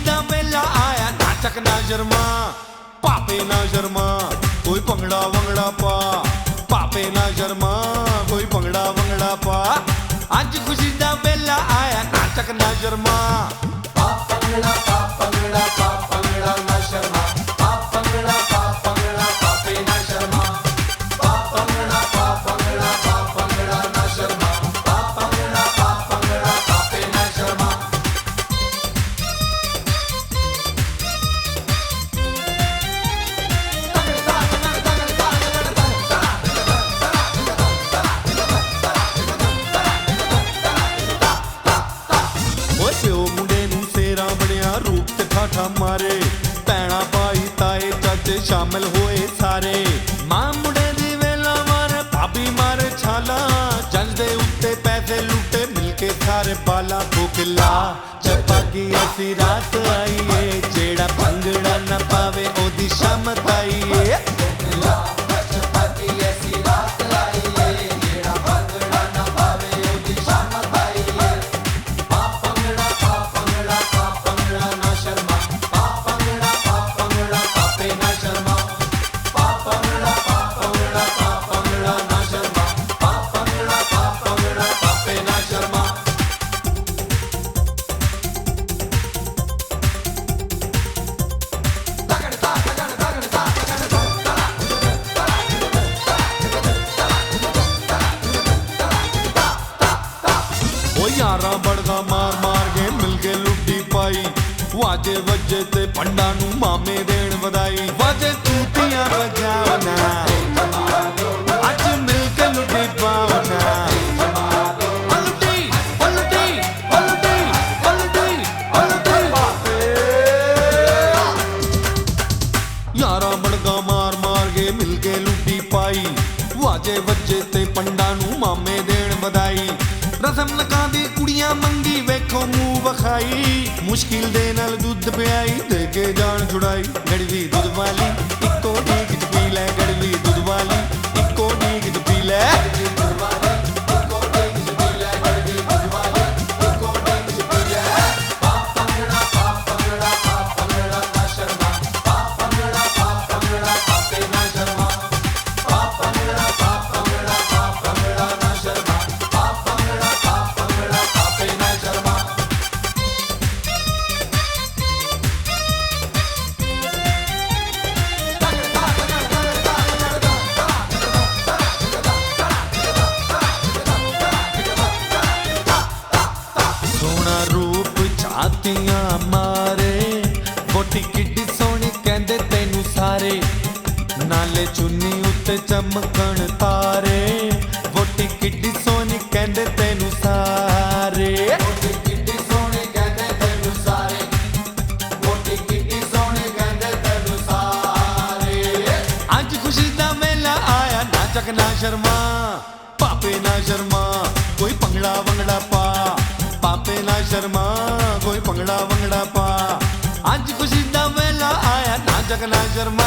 दा वेला आया नाटक ना शर्मा पापे ना शर्मा कोई भंगड़ा वंगड़ा पा पापे ना शर्मा कोई भंगड़ा वंगड़ा पा अज खुशी दा वेला आया नाटक ना शर्मा पा भंगड़ा ना शर्मा पा भंगड़ा पापे ना शर्मा पा भंगड़ा ना शर्मा पा भंगड़ा पापे ना शर्मा मारे भैणा भाई ताए चाचे शामिल होए सारे मां मुंडे दी वेला मारे भाभी मारे छाला जंज दे उत्ते पैसे लुटे मिलके सारे बाला भुखला चपागी ऐसी रात आई है जेड़ा भंगड़ा न पावे ओदी शामत आई है यारा बड़गा मार मार के मिल के लुटी पाई वाजे वजे ते पंडा नू मामे देन वधाई वाजे तूतियां बजाओ ना अज मिल के लुटी पाओ ना यारा बड़गा मार मार के मिल के लुटी पाई वाजे वजे ते पंडा नू मामे देन वधाई रसम लगा दी कुड़ियां मंगी वेखो मुंह वखाई मुश्किल दे नाल दुध पियाई दे के जान छुड़ाई गड़वी दुध वाली इको नीक च पी लै गड़वी दुध वाली इको नीक च पी लै मारे बोटी किड्डी सोहनी कहंदे तैनू सारे नाले चुन्नी उत्ते चमकण तारे बोटी किड्डी सोहनी कहंदे तैनू सारे बोटी किड्डी सोहनी कहंदे तैनू सारे बोटी किड्डी सोहनी कहंदे तैनू सारे अज खुशी दा मेला आया नाचक ना शर्मा पापे ना शर्मा कोई भंगड़ा वंगड़ा पा पापे ना शर्मा कोई भंगड़ा वंगड़ा पा अज खुशी दा वेला आया नाचक ना शर्मा